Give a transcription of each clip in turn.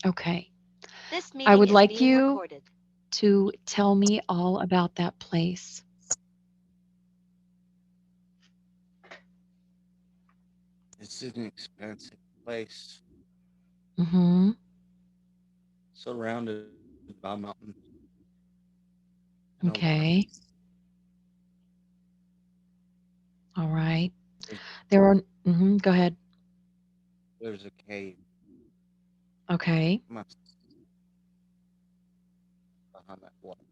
Okay. This I meeting would is like being you recorded. to tell me all about that place. It's an expensive place Mm-hmm. surrounded by mountains and a lake. Okay. All right. There's, There are, go ahead. there's a cave Okay. behind that water.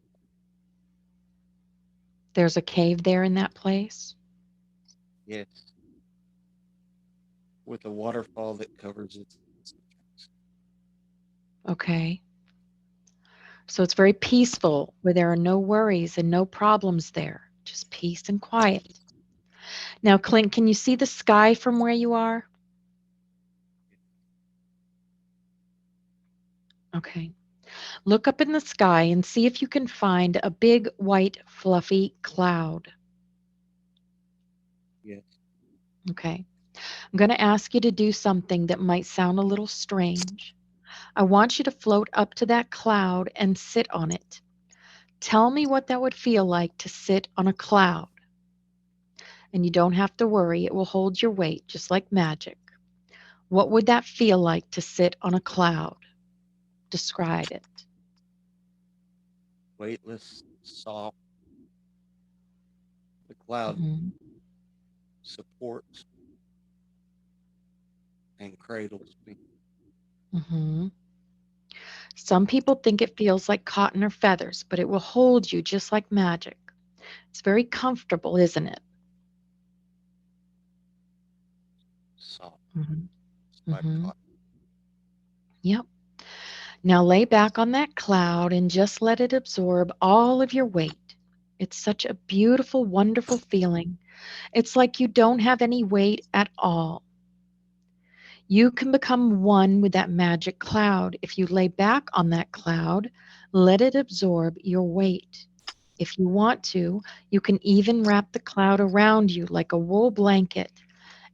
There's a cave there in that place. Yes, with a waterfall that covers its entrance. Okay. So it's very peaceful where there are no worries and no problems there, just peace and quiet. Now, Clint, can you see the sky from where you are? Okay. Look up in the sky and see if you can find a big white fluffy cloud. Yes, Okay. I'm going to ask you to do something that might sound a little strange. I want you to float up to that cloud and sit on it. Tell me what that would feel like to sit on a cloud. And you don't have to worry, it will hold your weight just like magic. What would that feel like to sit on a cloud? Describe it. weightless, soft. The cloud Mhm. supports and cradles me. Mhm. Some people think it feels like cotton or feathers, but it will hold you just like magic. It's very comfortable, isn't it? Soft, Mhm. just like Mhm. cotton. Yep. Now lay back on that cloud and just let it absorb all of your weight. It's such a beautiful, wonderful feeling. It's like you don't have any weight at all. You can become one with that magic cloud if you lay back on that cloud, let it absorb your weight. If you want to, you can even wrap the cloud around you like a wool blanket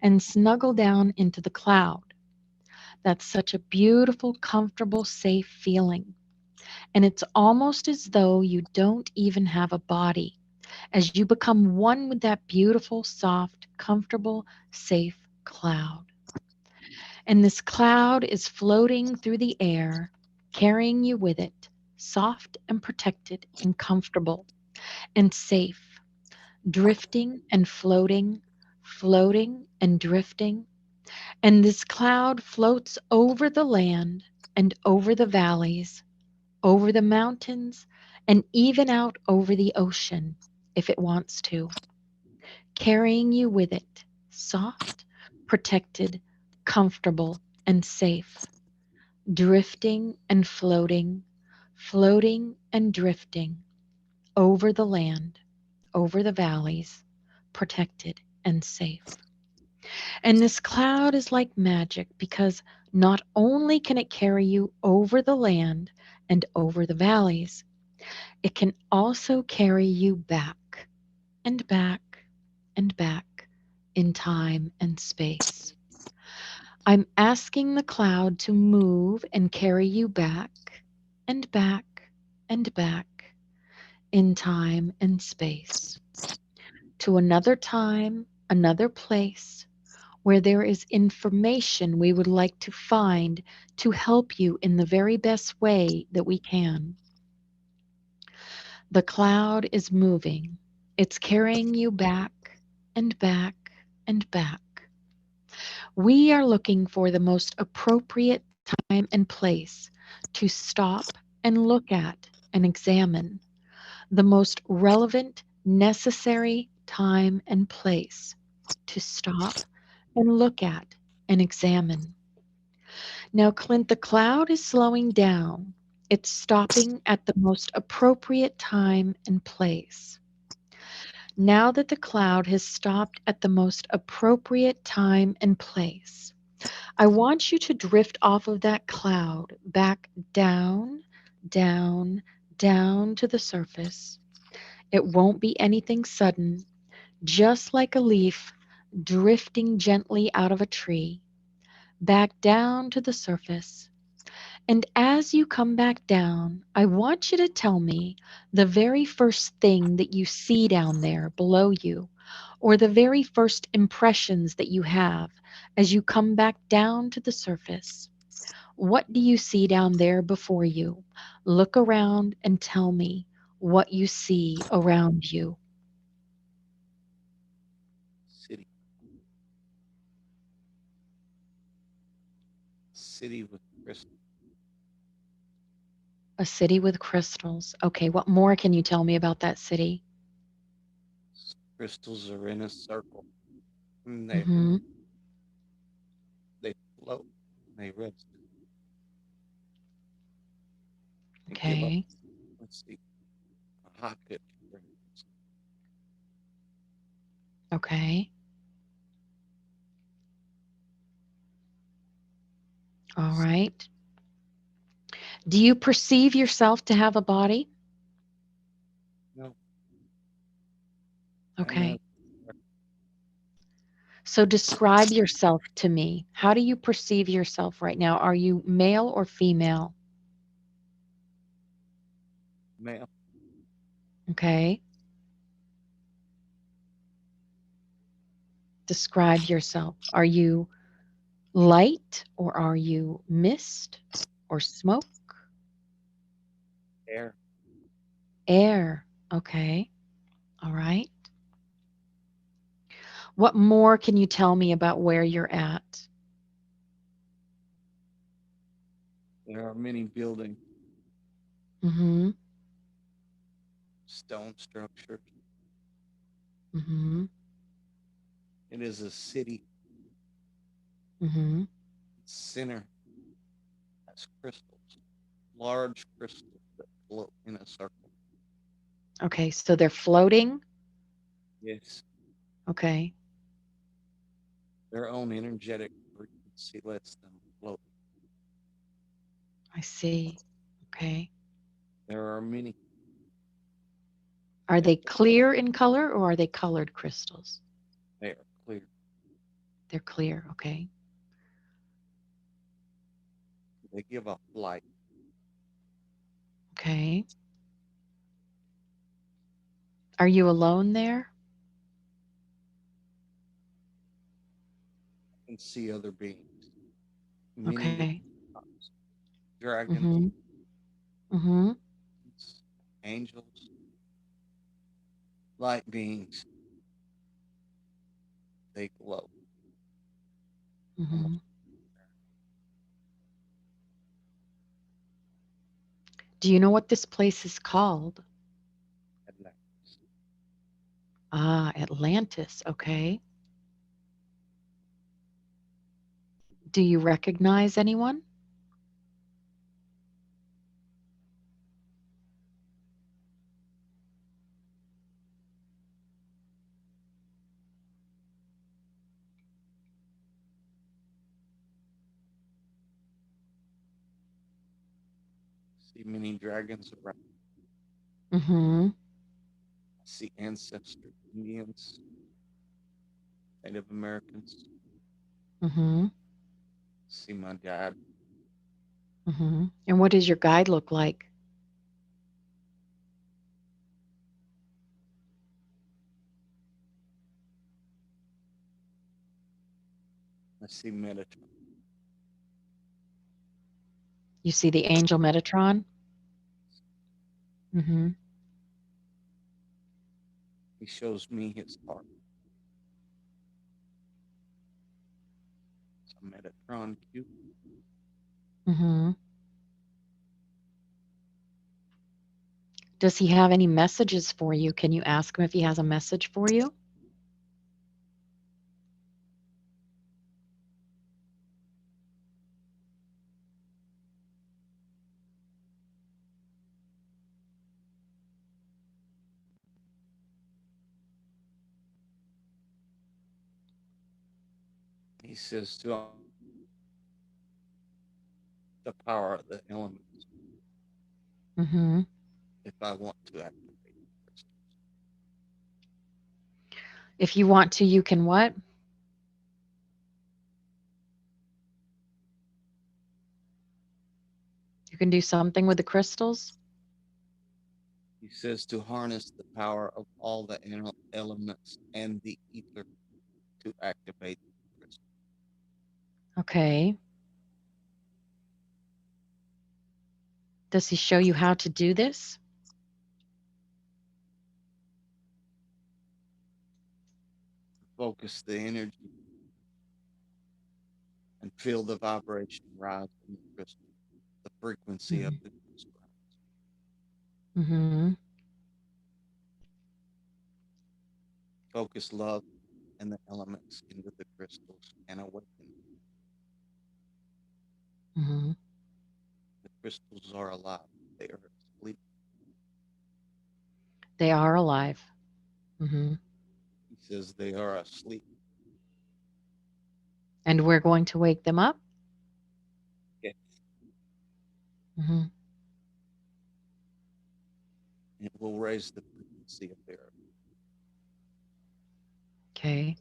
and snuggle down into the cloud. That's such a beautiful, comfortable, safe feeling. And it's almost as though you don't even have a body as you become one with that beautiful, soft, comfortable, safe cloud. And this cloud is floating through the air, carrying you with it, soft and protected and comfortable and safe, drifting and floating, floating and drifting. And this cloud floats over the land and over the valleys, over the mountains, and even out over the ocean if it wants to, carrying you with it, soft, protected, comfortable, and safe, drifting and floating, floating and drifting over the land, over the valleys, protected and safe. And this cloud is like magic because not only can it carry you over the land and over the valleys, it can also carry you back and back and back in time and space. I'm asking the cloud to move and carry you back and back and back in time and space to another time, another place where there is information we would like to find to help you in the very best way that we can. The cloud is moving. It's carrying you back and back and back. We are looking for the most appropriate time and place to stop and look at and examine. The most relevant, necessary time and place to stop and look at and examine. Now, Clint, the cloud is slowing down. It's stopping at the most appropriate time and place. Now that the cloud has stopped at the most appropriate time and place, I want you to drift off of that cloud back down, down, down to the surface. It won't be anything sudden, just like a leaf drifting gently out of a tree, back down to the surface. And as you come back down, I want you to tell me the very first thing that you see down there below you, or the very first impressions that you have as you come back down to the surface. What do you see down there before you? Look around and tell me what you see around you. City, city with crystal. A city with crystals. Okay, what more can you tell me about that city? Crystals are in a circle, and Mhm. they float, and they rest, and give up. Okay. Let's see, a high pitch frequency. Okay. All right. Do you perceive yourself to have a body? No, I'm Okay. a So describe yourself to me. How do you perceive yourself right now? Are you male or female? male. Okay. Describe yourself. Are you light or are you mist or smoke? Air. Air. Okay. All right. What more can you tell me about where you're at? There are many buildings, Mhm. stone structures. Mhm. It is a city. Mhm. Its center has crystals, large crystals that float in a circle. Okay, so they're floating. Yes, Okay. their own energetic frequency lets them float. I see. Okay. There are many. Are They, they clear in color or are they colored crystals? they are clear. They're clear. Okay. They give off light. Okay. Are you alone there? And see other beings, many Okay. different types. Dragons, Mhm. Mhm. angels, light beings. They glow almost Mhm. Do you know what this place is called? Atlantis. Ah, Atlantis. Okay. Do you recognize anyone? See many dragons around. Mhm. See ancestors, Indians, Native Americans. Mhm. See my dad. Mhm. And what does your guide look like? I see Metatron. You see the angel Metatron? Mhm. He shows me his heart. So Metatron Q. Mhm. Does he have any messages for you? Can you ask him if he has a message for you? He says to the power of the elements Mhm. if I want to activate crystals. If you want to, you can what? You can do something with the crystals? He says to harness the power of all the elements and the ether to activate the crystal. Okay. Does he show you how to do this? Focus the energy and feel the vibration rise in the crystal, the frequency of Mhm. the crystal. Mhm. Focus love and the elements into the crystals and awaken. Mhm. The crystals are alive. They are asleep. They are alive. Mhm. He says they are asleep. And we're going to wake them up? Yes. Mhm. It will raise the frequency of their. Okay.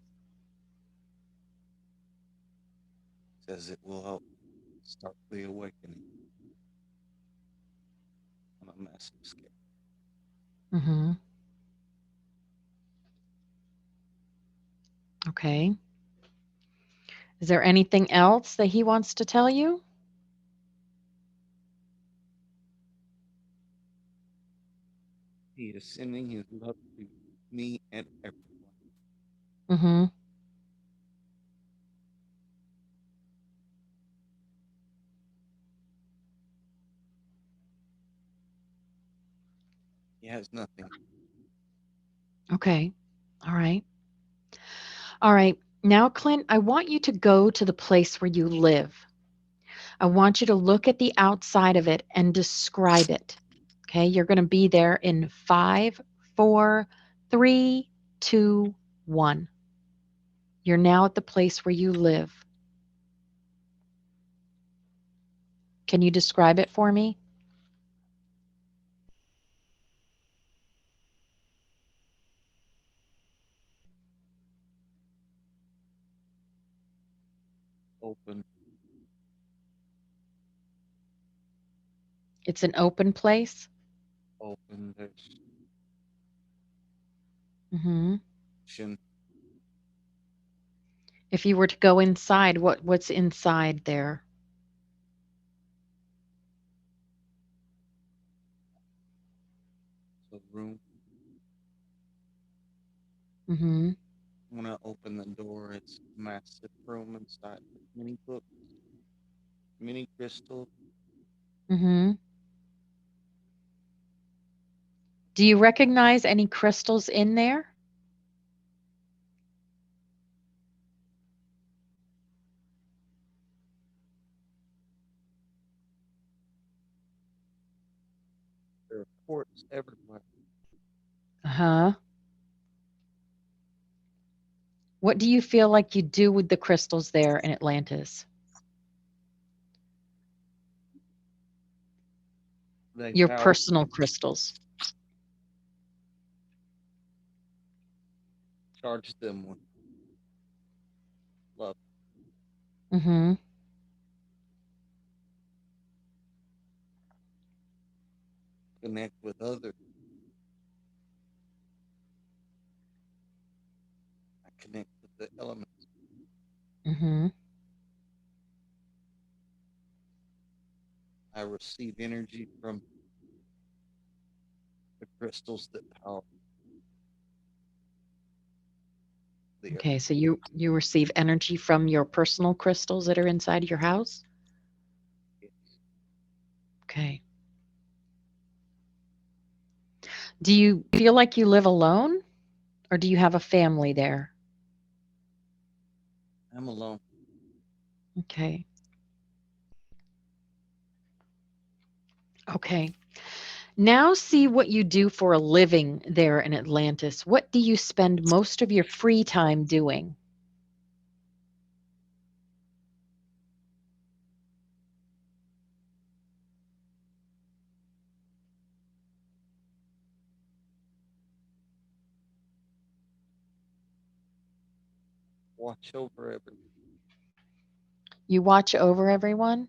Says it will help start the awakening on a massive scale. Mhm. Okay. Is there anything else that he wants to tell you? He is sending his love to me and everyone. Mhm. He has nothing. Okay. All right. All right. Now, Clint, I want you to go to the place where you live. I want you to look at the outside of it and describe it. Okay. You're going to be there in 5, 4, 3, 2, 1. You're now at the place where you live. Can you describe it for me? Open, It's an open place. open. There's Hmm. ocean, If you were to go inside, what's inside there? so room. Hmm. When I open the door, it's a massive room inside with many books, many crystals. Hmm. Do you recognize any crystals in there? There are quartz everywhere. Uh huh. What do you feel like you do with the crystals there in Atlantis? They Your power personal crystals. charge them with love, Hmm. connect with others. I connect with the elements. Hmm. I receive energy from the crystals that power the earth. Okay, so you receive energy from your personal crystals that are inside your house? Okay. Do you feel like you live alone or do you have a family there? I'm alone. Okay. Okay. Now see what you do for a living there in Atlantis. What do you spend most of your free time doing? Watch over everyone. You watch over everyone?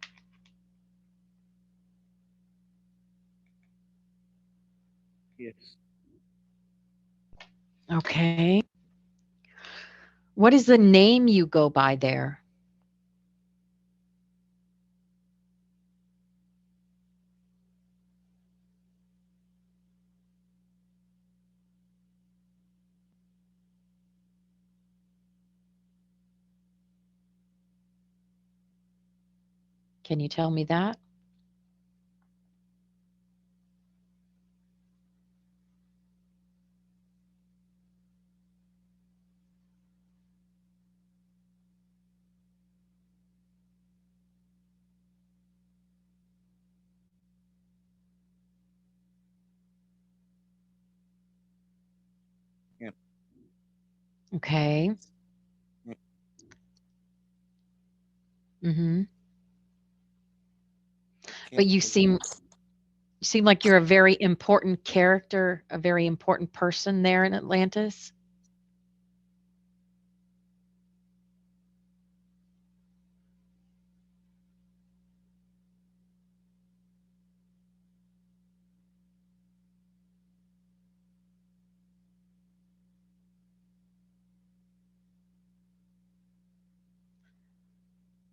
Yes. Okay. What is the name you go by there? Can you tell me that? Can't, Okay. can't, Mhm. I But can't you pronounce. seem like you're a very important character, a very important person there in Atlantis.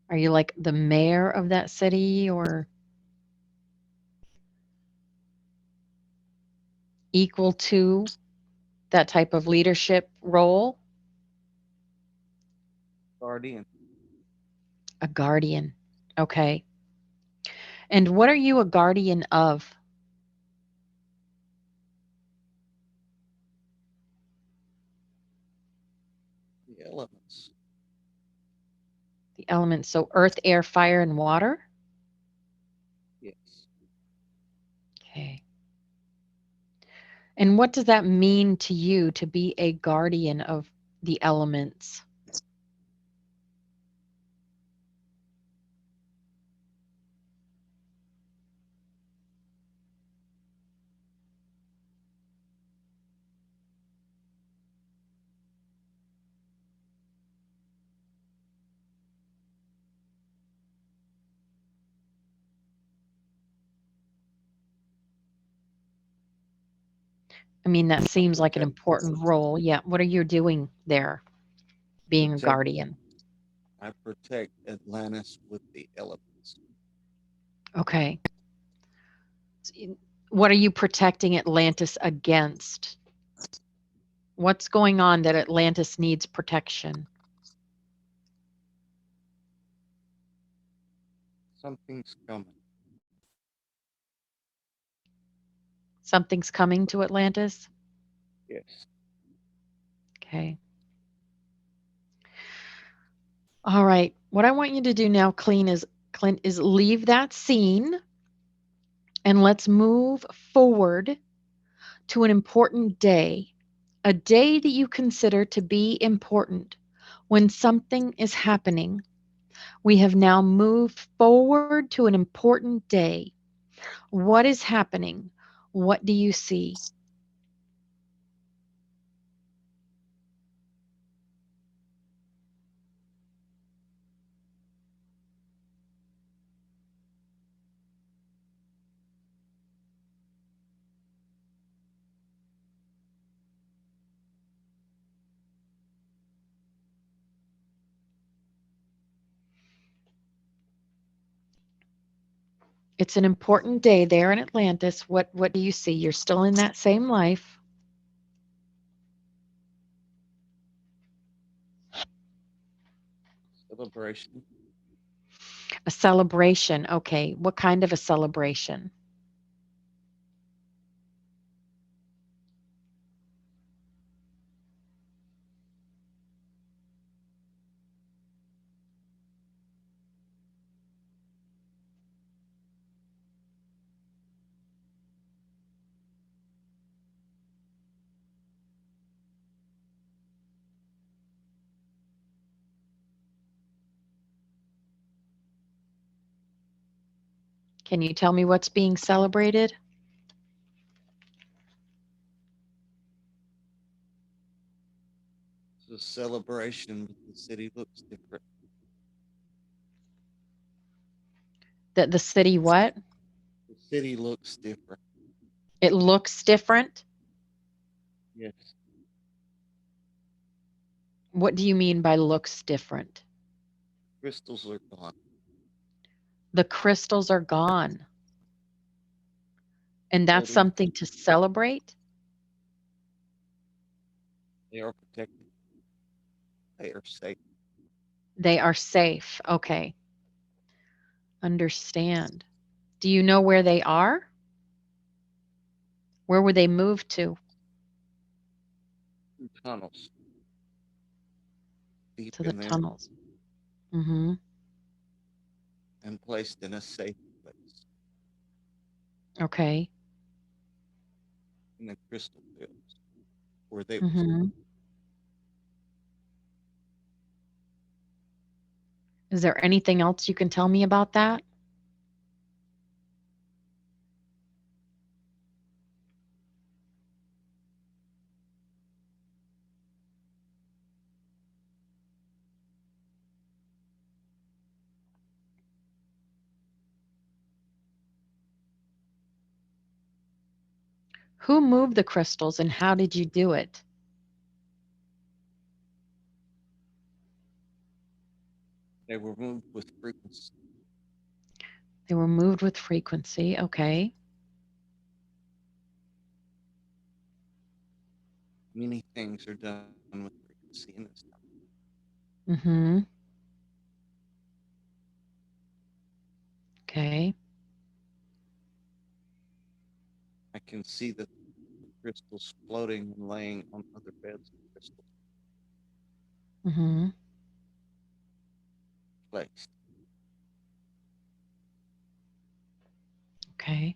Are you like the mayor of that city or equal to that type of leadership role? Guardian. A guardian. Okay. And what are you a guardian of? The elements. The elements. So earth, air, fire, and water? Yes. Okay. And what does that mean to you to be a guardian of the elements? I mean, that I seems like an protect. important role. Yeah. What are you doing there, being a Protect. guardian? I protect Atlantis with the elements. Okay. What are you protecting Atlantis against? What's going on that Atlantis needs protection? Something's coming. Something's coming to Atlantis? Yes. Okay. All right. What I want you to do now, Clint, is leave that scene and let's move forward to an important day, a day that you consider to be important when something is happening. We have now moved forward to an important day. What is happening? What do you see? It's an important day there in Atlantis. What do you see? You're still in that same life. Celebration. A celebration. Okay. What kind of a celebration? Can you tell me what's being celebrated? It's a celebration, but the city looks different. That the city what? The city looks different. It looks different? Yes, What do you mean by looks different? crystals are gone. The crystals are gone, and that's Floating, something to celebrate? they are protected. They are safe. They are safe. Okay, understand. Do you know where they are? Where would they move to? Through tunnels deep To the in the earth tunnels. Mhm. and placed in a safe place Okay. in the crystal fields where they will stay. Mhm. Is there anything else you can tell me about that? Who moved the crystals and how did you do it? They were moved with frequency. They were moved with frequency. Okay. Many things are done with frequency in this time. Mhm. Okay. I can see the crystals floating and laying on other beds of crystals Mhm. placed. Okay.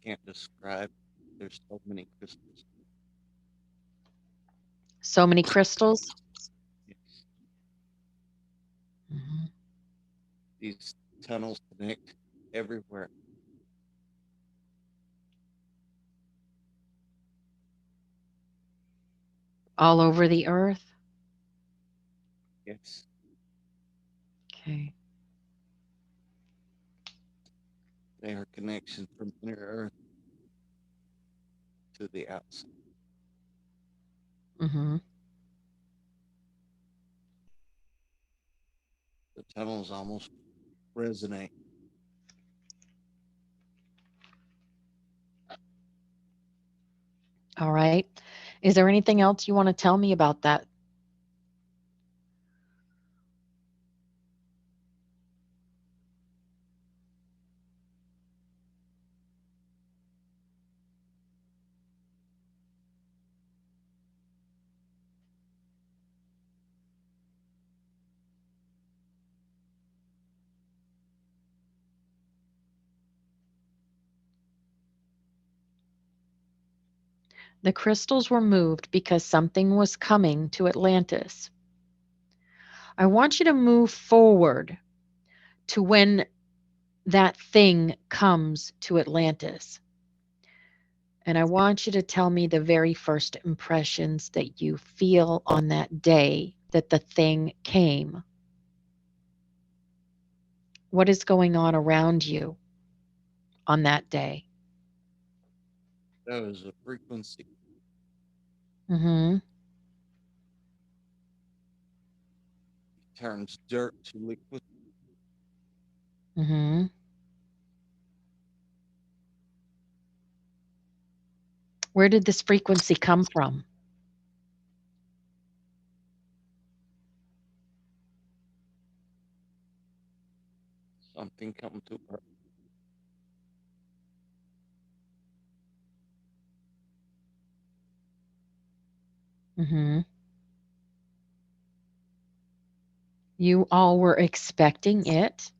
Can't describe. There's so many crystals. So many crystals? Yes. Mhm. These tunnels connect everywhere. All over the earth? Yes. Okay. They are connection from inner earth to the outside. Mhm. The tunnels almost resonate. All right. Is there anything else you want to tell me about that? The crystals were moved because something was coming to Atlantis. I want you to move forward to when that thing comes to Atlantis. And I want you to tell me the very first impressions that you feel on that day that the thing came. What is going on around you on that day? There is a frequency. Mhm. It turns dirt to liquid. Mhm. Where did this frequency come from? Something come to earth. Mhm. You all were expecting it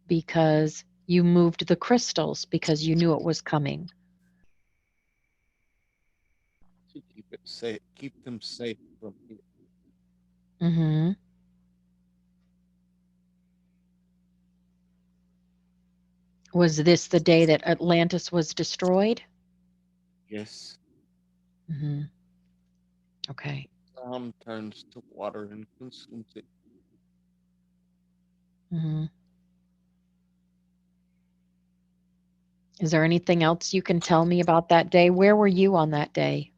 because you moved the crystals because you knew it was coming. To keep it safe, keep them safe from here. Mhm. Was this the day that Atlantis was destroyed? Yes. Mhm. Okay. Sound turns to water and consumes it. Mhm. Is there anything else you can tell me about that day? Where were you on that day?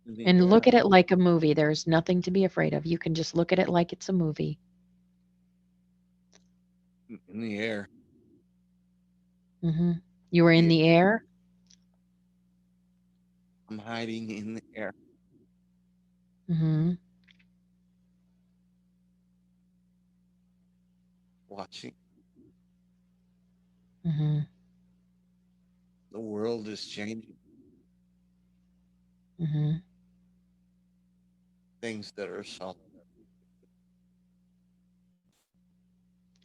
In the And look air, at it like a movie. There's nothing to be afraid of. You can just look at it like it's a movie. in the air. Mhm. You were in Yeah, the air? I'm hiding in the air, Mhm. watching. Mhm. The world is changing. Mhm. Things that are solid.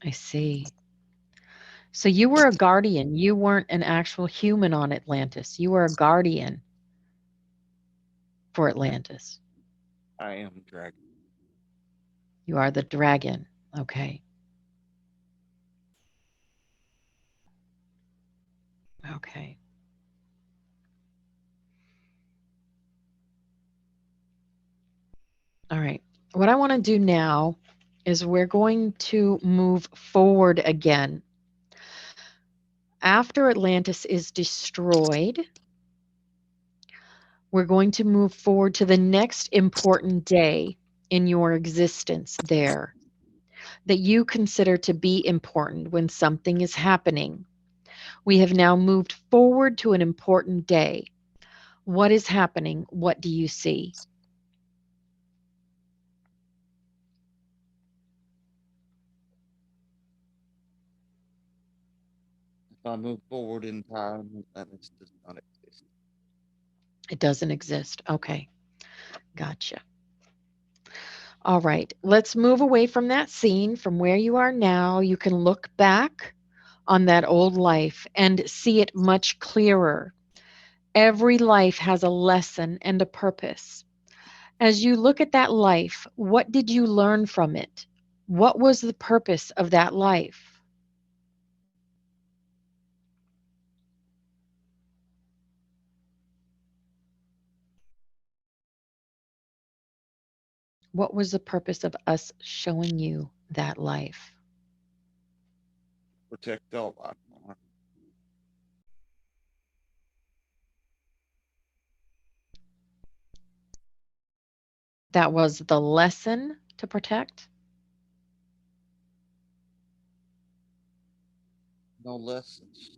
I see. So you were a guardian. You weren't an actual human on Atlantis. You were a guardian for Atlantis. I am dragon. You are the dragon. Okay. Okay. All right. What I want to do now is we're going to move forward again. After Atlantis is destroyed, we're going to move forward to the next important day in your existence there that you consider to be important when something is happening. We have now moved forward to an important day. What is happening? What do you see? If I move forward in time, Atlantis does not exist. It doesn't exist. Okay, gotcha. All right, let's move away from that scene from where you are now. You can look back on that old life and see it much clearer. Every life has a lesson and a purpose. As you look at that life, what did you learn from it? What was the purpose of that life? What was the purpose of us showing you that life? Protect all life on Earth. That was the lesson to protect? No lessons,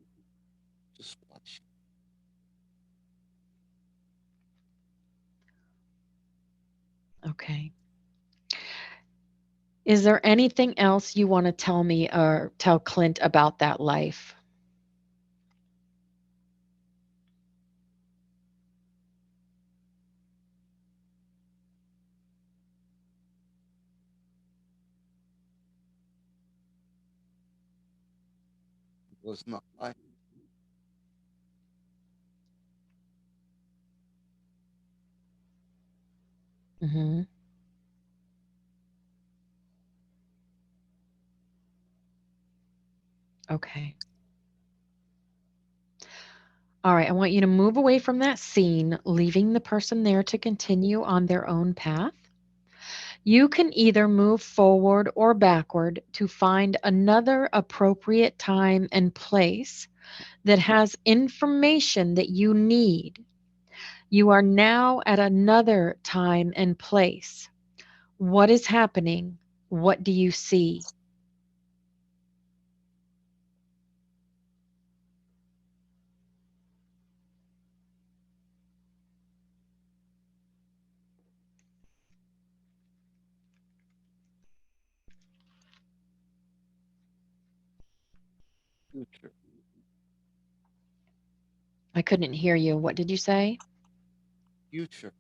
just watch. Okay. Is there anything else you want to tell me or tell Clint about that life? It was not life. Mhm. Okay. All right, I want you to move away from that scene, leaving the person there to continue on their own path. You can either move forward or backward to find another appropriate time and place that has information that you need. You are now at another time and place. What is happening? What do you see? Future, I couldn't hear you. What did you say? future.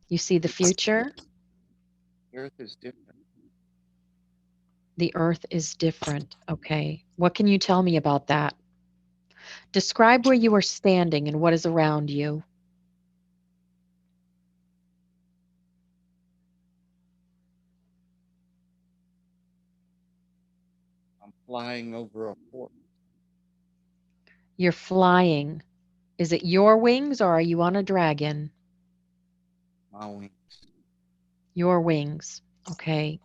You see the future? Earth is different. The earth is different. Okay. What can you tell me about that? Describe where you are standing and what is around you. I'm flying over a fort. You're flying. Is it your wings or are you on a dragon? My wings. Your wings. Okay.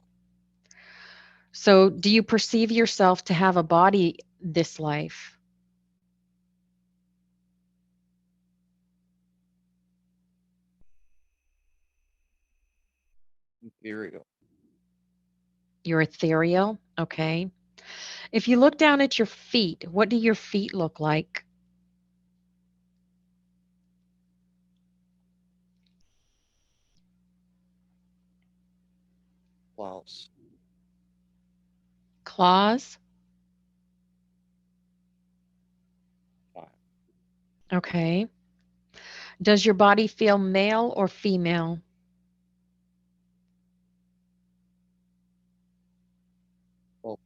So, do you perceive yourself to have a body this life? Ethereal. You're ethereal? Okay. If you look down at your feet, what do your feet look like? Claws. Claws? Five. Okay. Does your body feel male or female? Both.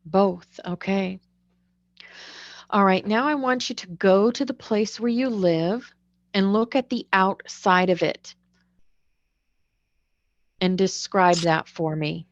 Both. Okay. All right. Now I want you to go to the place where you live and look at the outside of it and describe that for me.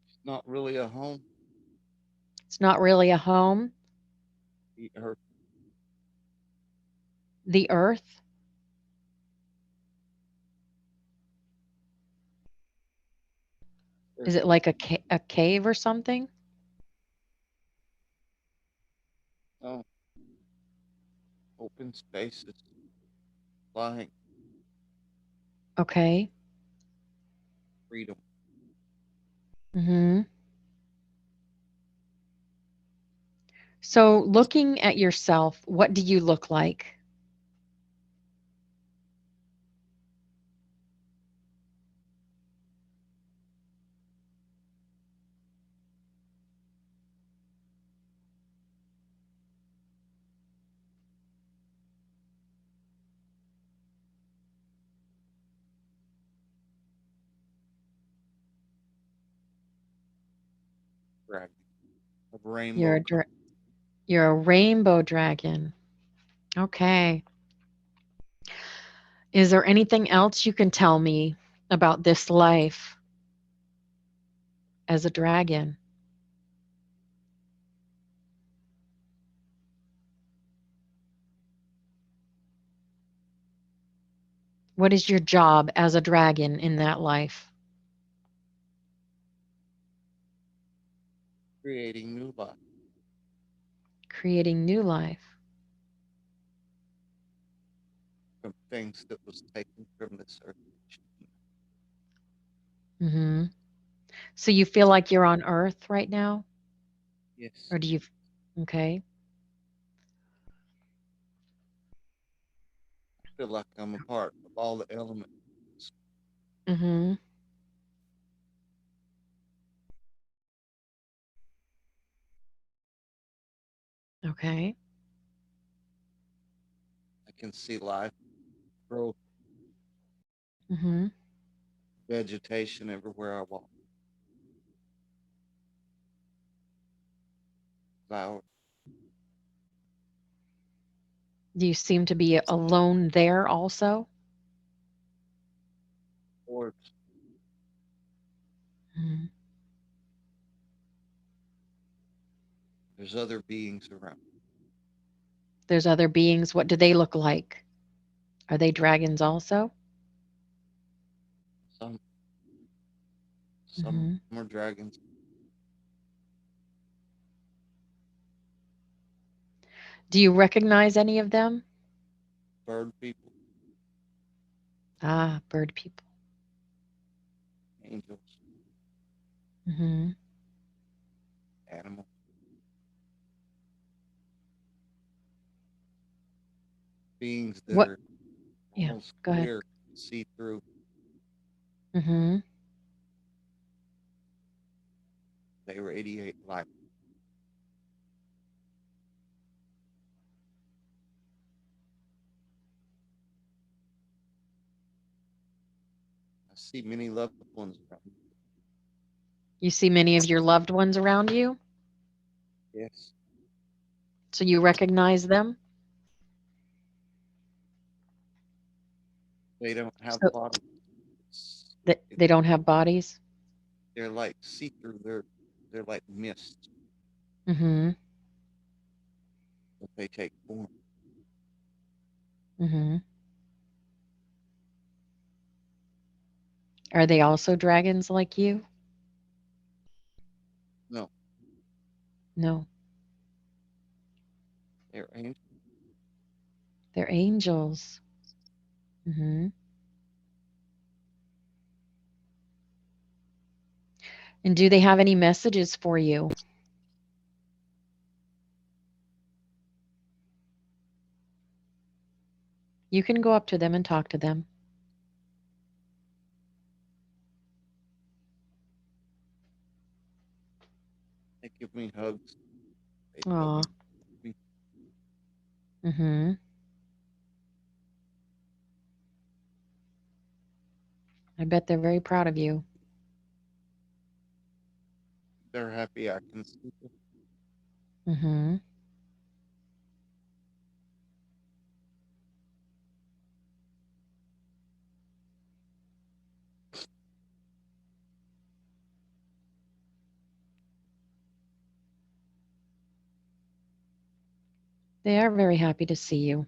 It's not really a home. It's not really a home. The earth. The earth. Is There's it like a cave or something? no open spaces. Flying. Okay. Freedom. Mhm. So, looking at yourself, what do you look like? Dragon. A You're rainbow. a you're a rainbow dragon. Okay. Is there anything else you can tell me about this life as a dragon? What is your job as a dragon in that life? Creating new life Creating new life. from things that was taken from this earth. Mhm. So you feel like you're on Earth right now, Yes. or do you? Okay. I feel like I'm a part of all the elements. Mhm. Okay. I can see life, growth, Mhm. vegetation everywhere I walk. Flowers, Do you seem to be alone there also? birds. Mhm. There's other beings around. There's other beings. What do they look like? Are they dragons also? Some some Mhm. are dragons, Do you recognize any of them? bird people, Ah, bird people. angels, Mhm. animals, beings that What? are Yeah. almost Go ahead. clear, see through. Mhm. They radiate light. I see many loved ones around me. You see many of your loved ones around you, Yes, so you recognize them. They don't have So bodies. they don't have bodies? They're like see through. They're like mist, Mhm. but they take form. Mhm. Are they also dragons like you? No, No, they're angels. they're angels. Mhm. And do they have any messages for you? You can go up to them and talk to them. They give me hugs. They tell Aw. me Mhm. I bet they're very proud of you. they're happy I can see them. Mhm. They are very happy to see you.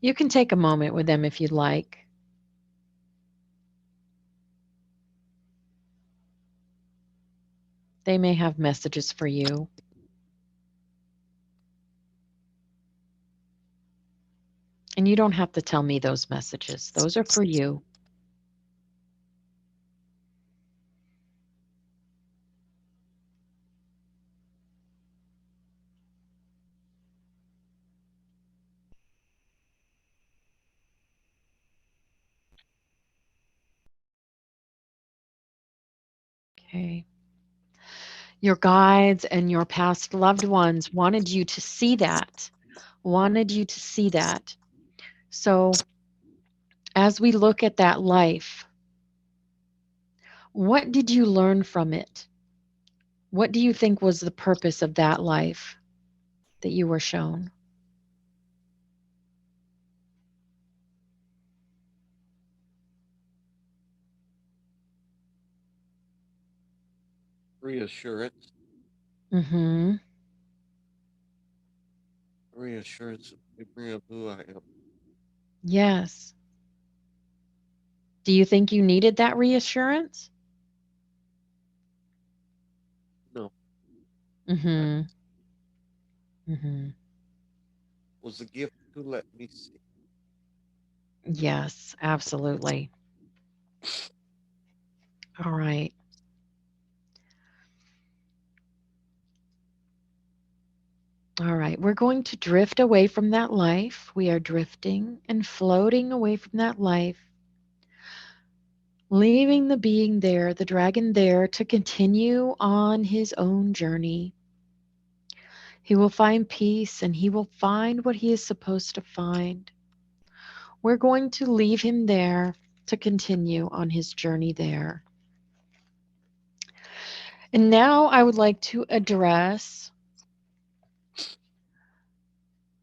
You can take a moment with them if you'd like. They may have messages for you, and you don't have to tell me those messages. Those are for you. Okay. Your guides and your past loved ones wanted you to see that, wanted you to see that. So, as we look at that life, what did you learn from it? What do you think was the purpose of that life that you were shown? Reassurance, Mhm. reassurance, memory of who I am. Yes. Do you think you needed that reassurance? No, I Mhm. Mhm. was a gift to let me see. Yes, absolutely. All right. All right. We're going to drift away from that life. We are drifting and floating away from that life, leaving the being there, the dragon there, to continue on his own journey. He will find peace and he will find what he is supposed to find. We're going to leave him there to continue on his journey there. And now I would like to address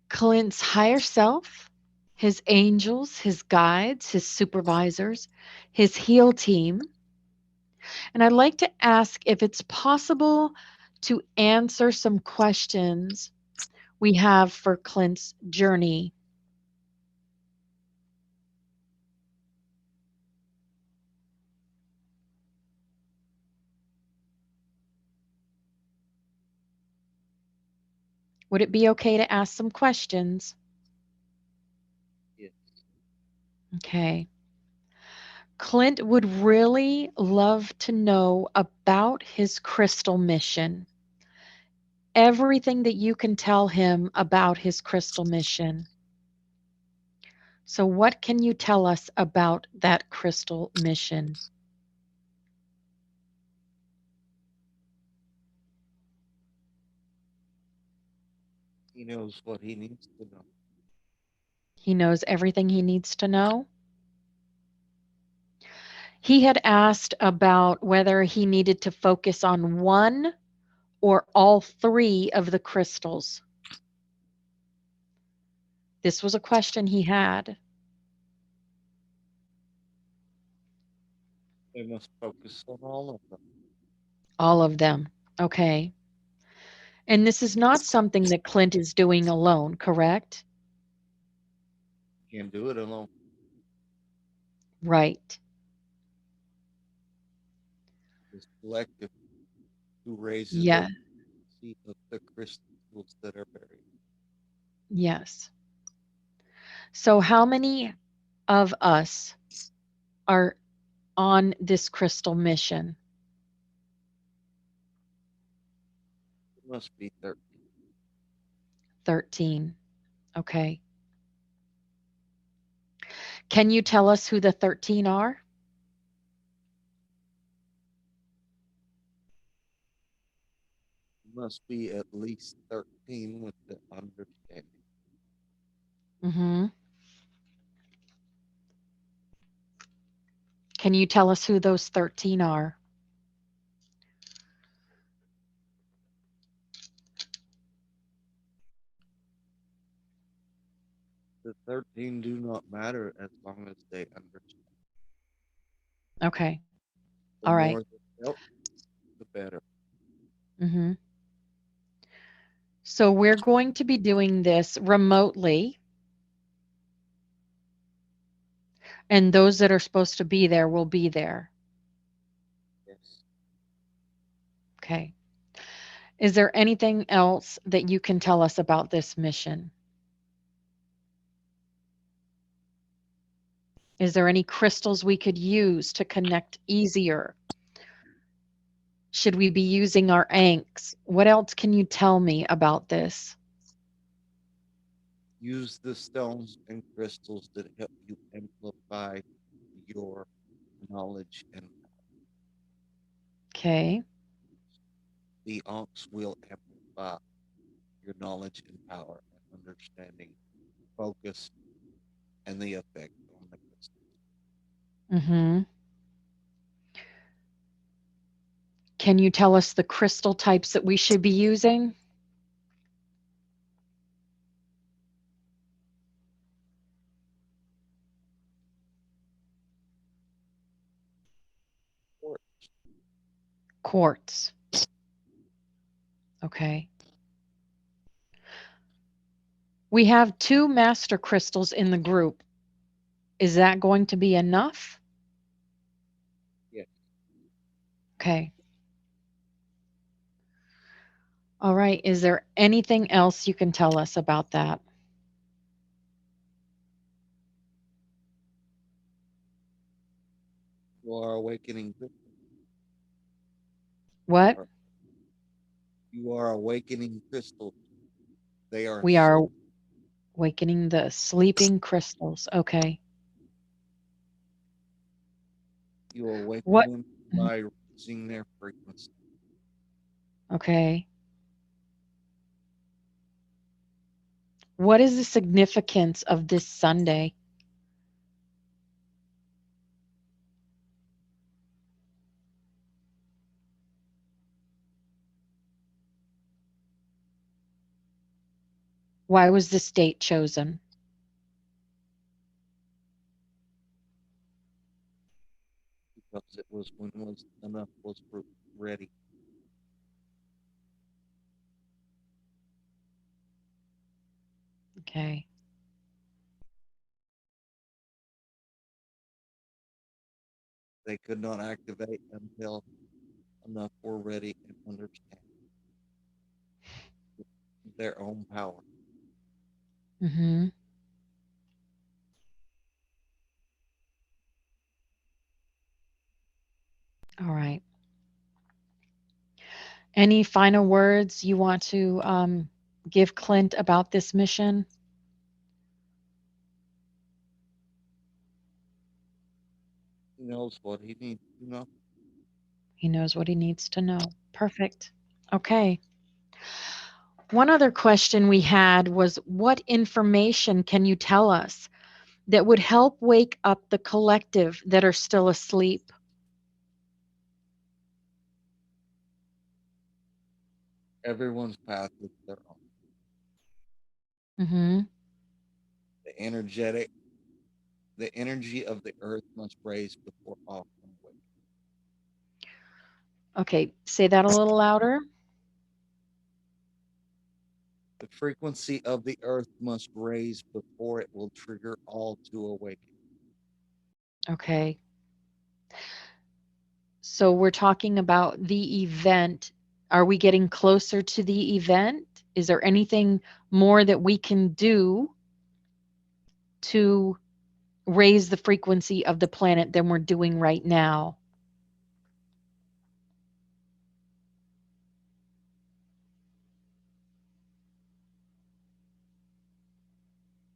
Clint's higher self, his angels, his guides, his supervisors, his heal team. And I'd like to ask if it's possible to answer some questions we have for Clint's journey. Would it be okay to ask some questions? Yes. Okay. Clint would really love to know about his crystal mission. Everything that you can tell him about his crystal mission. So, what can you tell us about that crystal mission? He knows what he needs to know. He knows everything he needs to know. He had asked about whether he needed to focus on one or all three of the crystals. This was a question he had. They must focus on all of them. All of them. Okay. And this is not something that Clint is doing alone, correct? Can't do it alone. Right. It's collective who raises Yeah. up the seat of the crystals that are buried. Yes. So how many of us are on this crystal mission? It must be 13. 13. Okay. Can you tell us who the 13 are? It must be at least 13 with the understanding. Mhm. Can you tell us who those 13 are? The 13 do not matter as long as they understand. Okay. All The right. more they help, the better. Mhm. So we're going to be doing this remotely, and those that are supposed to be there will be there. Yes. Okay. Is there anything else that you can tell us about this mission? Is there any crystals we could use to connect easier? Should we be using our anks? What else can you tell me about this? Use the stones and crystals that help you amplify your knowledge and Okay. the onks will amplify your knowledge and power and understanding, focus, and the effect on the crystal. Mhm. Can you tell us the crystal types that we should be using? Or Quartz. Okay. We have 2 master crystals in the group. Is that going to be enough? yes, Okay. All right. Is there anything else you can tell us about that? you are awakening crystals. What? Or you are awakening crystals. They are We are sleep. awakening the sleeping crystals. Okay. You awaken What? them Mhm. by raising their frequency. Okay. What is the significance of this Sunday? Why was this date chosen? Because it was when was enough was ready. Okay. They could not activate until enough were ready and understand their own power. Mhm. All right. Any final words you want to give Clint about this mission? He knows what he needs to know. He knows what he needs to know. Perfect. Okay. One other question we had was what information can you tell us that would help wake up the collective that are still asleep? Everyone's path is their own. Mhm. The energetic, the energy of the earth must raise before all can awake. Okay, say that a little louder. The frequency of the earth must raise before it will trigger all to awaken. Okay. So we're talking about the event. Are we getting closer to the event? Is there anything more that we can do to raise the frequency of the planet than we're doing right now?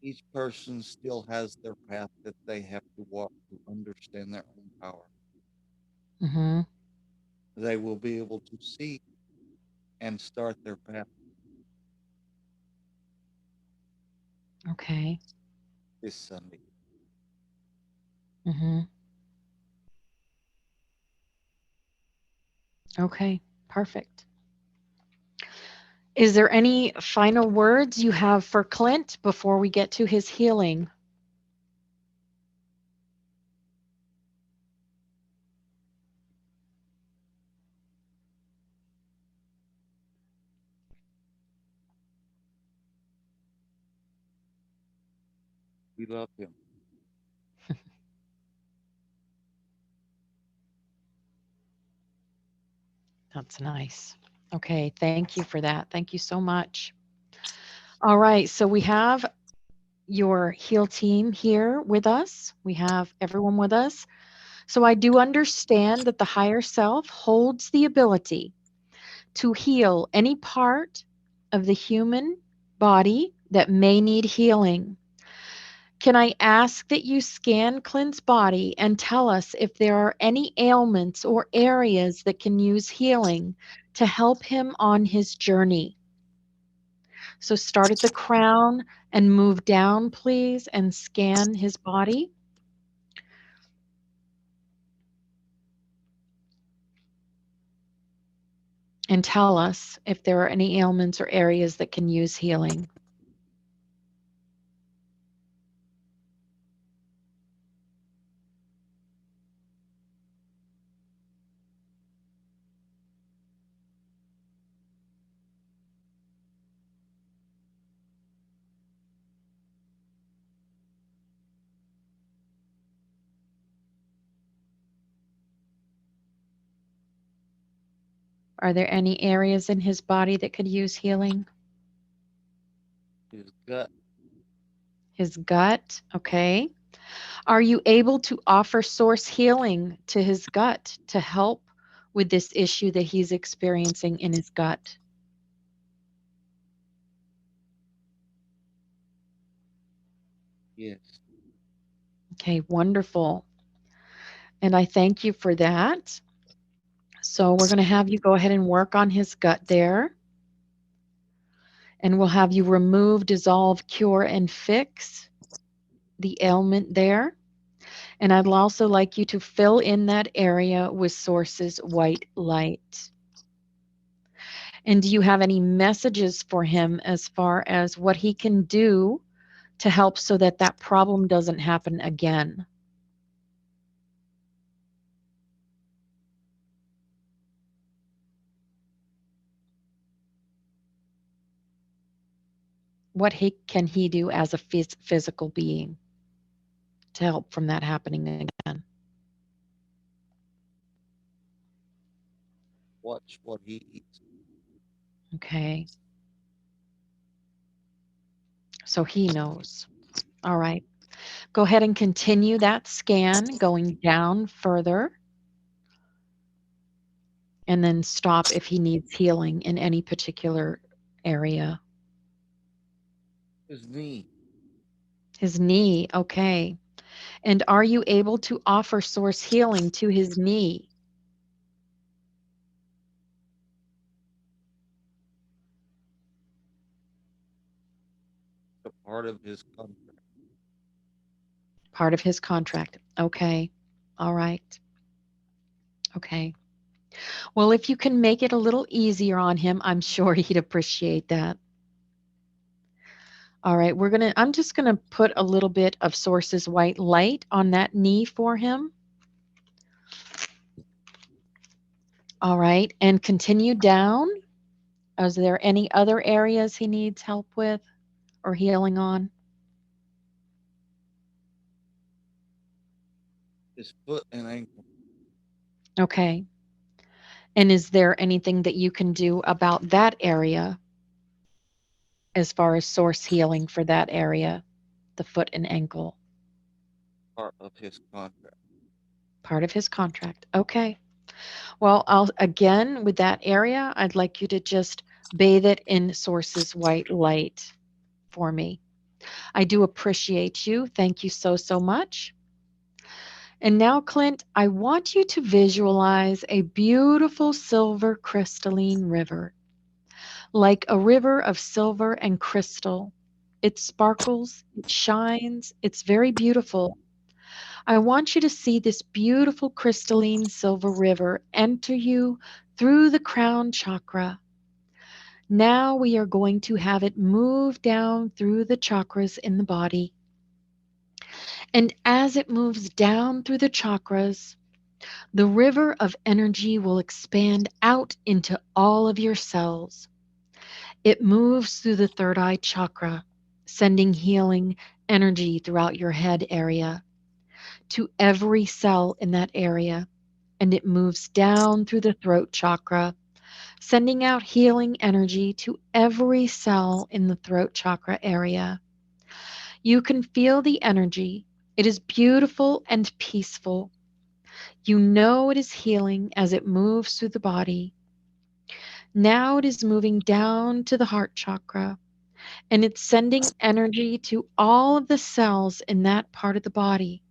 Each person still has their path that they have to walk to understand their own power. Mhm. They will be able to see and start their path Okay. this Sunday. Mhm. Okay. Perfect. Is there any final words you have for Clint before we get to his healing? We love him. That's nice. Okay, thank you for that. Thank you so much. All right, so we have your heal team here with us. We have everyone with us. So I do understand that the higher self holds the ability to heal any part of the human body that may need healing. Can I ask that you scan Clint's body and tell us if there are any ailments or areas that can use healing to help him on his journey? So start at the crown and move down, please, and scan his body and tell us if there are any ailments or areas that can use healing. Are there any areas in his body that could use healing? His gut, His gut, okay. Are you able to offer source healing to his gut to help with this issue that he's experiencing in his gut? yes. Okay, wonderful. And I thank you for that. So we're going to have you go ahead and work on his gut there. And we'll have you remove, dissolve, cure, and fix the ailment there. And I'd also like you to fill in that area with source's white light. And do you have any messages for him as far as what he can do to help so that that problem doesn't happen again? What can he do as a physical being to help from that happening again? Watch what he eats. Okay, so he knows. All right. Go ahead and continue that scan going down further and then stop if he needs healing in any particular area. His knee, His knee, okay. And are you able to offer source healing to his knee? a part of his contract. Part of his contract. Okay. All right. Okay. Well, if you can make it a little easier on him, I'm sure he'd appreciate that. All right, I'm just gonna put a little bit of Source's white light on that knee for him. All right, and continue down. Is there any other areas he needs help with or healing on? His foot and ankle. Okay. And is there anything that you can do about that area as far as source healing for that area, the foot and ankle? Part of his contract. Part of his contract. Okay. Well, I'll again with that area, I'd like you to just bathe it in source's white light for me. I do appreciate you. Thank you so, so much. And now, Clint, I want you to visualize a beautiful silver crystalline river, like a river of silver and crystal. It sparkles, it shines, it's very beautiful. I want you to see this beautiful crystalline silver river enter you through the crown chakra. Now we are going to have it move down through the chakras in the body. And as it moves down through the chakras, the river of energy will expand out into all of your cells. It moves through the third eye chakra, sending healing energy throughout your head area to every cell in that area. And it moves down through the throat chakra, sending out healing energy to every cell in the throat chakra area. You can feel the energy. It is beautiful and peaceful. You know it is healing as it moves through the body. Now it is moving down to the heart chakra and it's sending energy to all of the cells in that part of the body.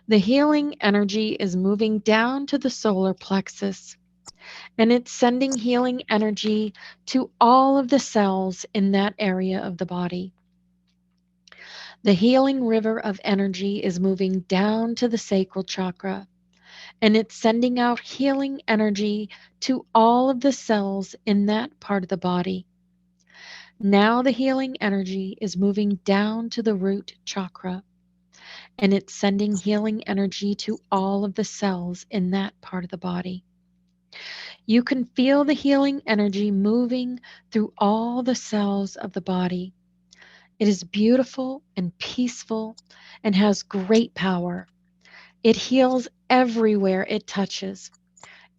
The healing energy is moving down to the solar plexus and it's sending healing energy to all of the cells in that area of the body. The healing river of energy is moving down to the sacral chakra and it's sending out healing energy to all of the cells in that part of the body. Now the healing energy is moving down to the root chakra and it's sending healing energy to all of the cells in that part of the body. You can feel the healing energy moving through all the cells of the body. It is beautiful and peaceful and has great power. It heals everywhere it touches.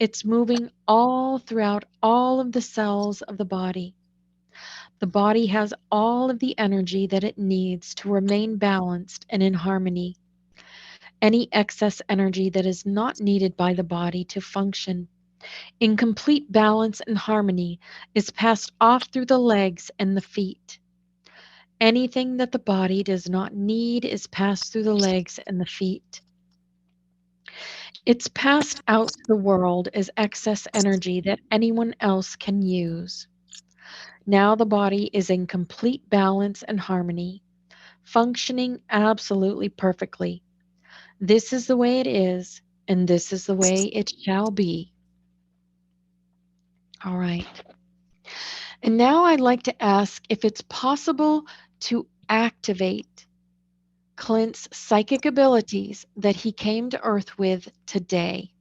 It's moving all throughout all of the cells of the body. The body has all of the energy that it needs to remain balanced and in harmony. Any excess energy that is not needed by the body to function in complete balance and harmony is passed off through the legs and the feet. Anything that the body does not need is passed through the legs and the feet. It's passed out to the world as excess energy that anyone else can use. Now the body is in complete balance and harmony, functioning absolutely perfectly. This is the way it is, and this is the way it shall be. All right. And now I'd like to ask if it's possible to activate Clint's psychic abilities that he came to Earth with today.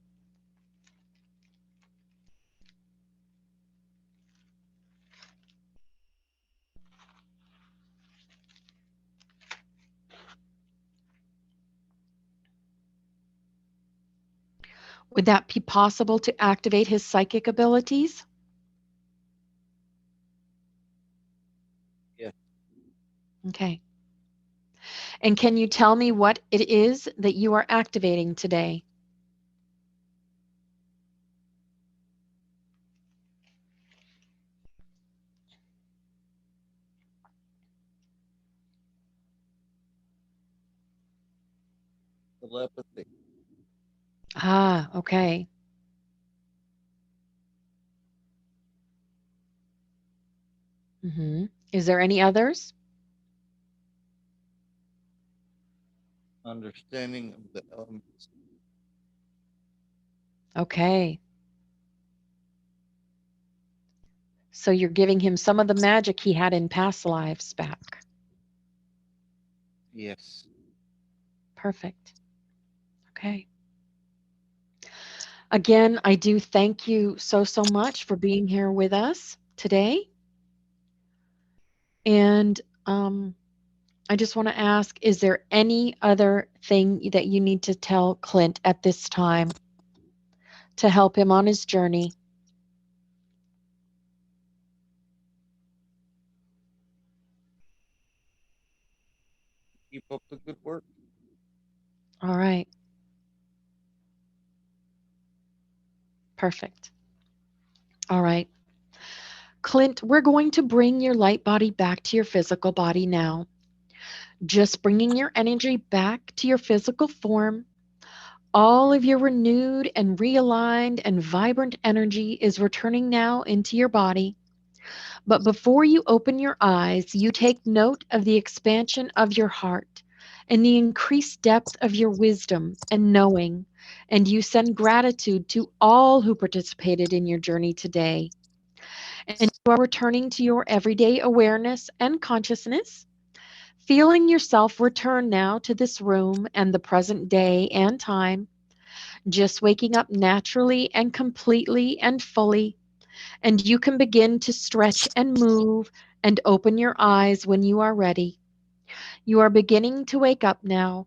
Would that be possible to activate his psychic abilities? Yes. Okay. And can you tell me what it is that you are activating today? Telepathy. Ah, okay. Is there any others? Understanding of the elements. Okay. So you're giving him some of the magic he had in past lives back. Yes. Perfect. Okay. Again, I do thank you so, so much for being here with us today. And I just want to ask, is there any other thing that you need to tell Clint at this time to help him on his journey? Keep up the good work. All right. Perfect. All right. Clint, we're going to bring your light body back to your physical body now. Just bringing your energy back to your physical form. All of your renewed and realigned and vibrant energy is returning now into your body. But before you open your eyes, you take note of the expansion of your heart and the increased depth of your wisdom and knowing, and you send gratitude to all who participated in your journey today. And you are returning to your everyday awareness and consciousness, feeling yourself return now to this room and the present day and time, just waking up naturally and completely and fully, and you can begin to stretch and move and open your eyes when you are ready. You are beginning to wake up now.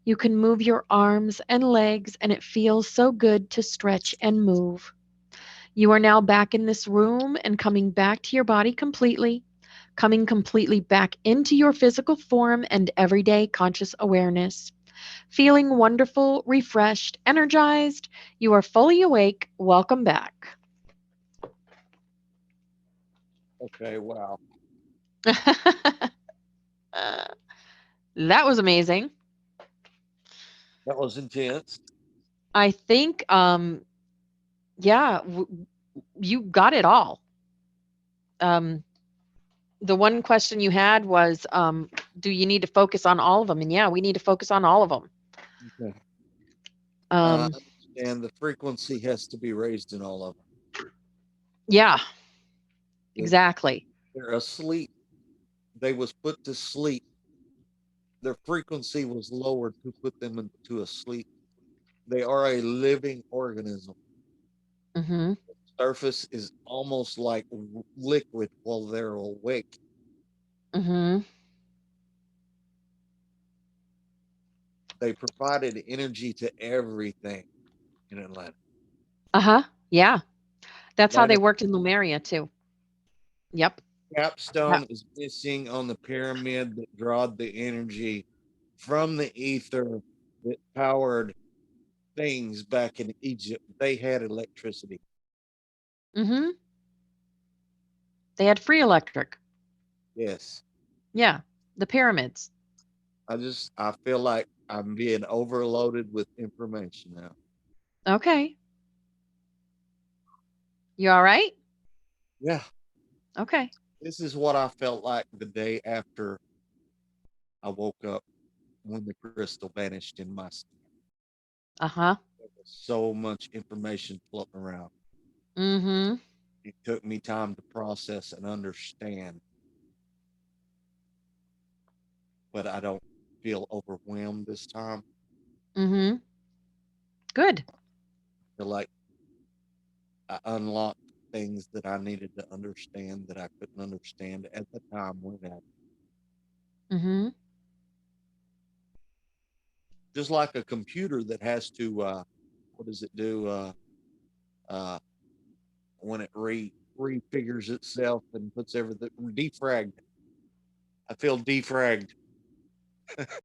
You can move your arms and legs, and it feels so good to stretch and move. You are now back in this room and coming back to your body completely, coming completely back into your physical form and everyday conscious awareness. Feeling wonderful, refreshed, energized. You are fully awake. Welcome back. Okay, wow. That was amazing. That was intense. I think, yeah, you got it all. Um, the one question you had was, do you need to focus on all of them? And yeah, we need to focus on all of them. Okay. I Um, understand the frequency has to be raised in all of yeah, them. exactly. They're asleep. They was put to sleep. Their frequency was lowered to put them into a sleep. They are a living organism. Hmm. Surface is almost like liquid while they're awake. Hmm. They provided energy to everything in Atlanta. Uh-huh. Yeah. That's how they Atlanta worked in Lumeria too. Yep. Yeah. capstone is missing on the pyramid that drawed the energy from the ether that powered things back in Egypt. They had electricity. Hmm. They had free electric. Yes. Yeah. The pyramids. I feel like I'm being overloaded with information now. Okay. You all right? Yeah. Okay. This is what I felt like the day after I woke up when the crystal vanished in my skin. Uh-huh. There was so much information floating around. Mm-hmm. It took me time to process and understand, but I don't feel overwhelmed this time. Mm-hmm. Good. I feel like I unlocked things that I needed to understand that I couldn't understand at the time when I Mm-hmm. just like a computer that has to what does it do uh when it refigures itself and puts everything defragged. I feel defragged.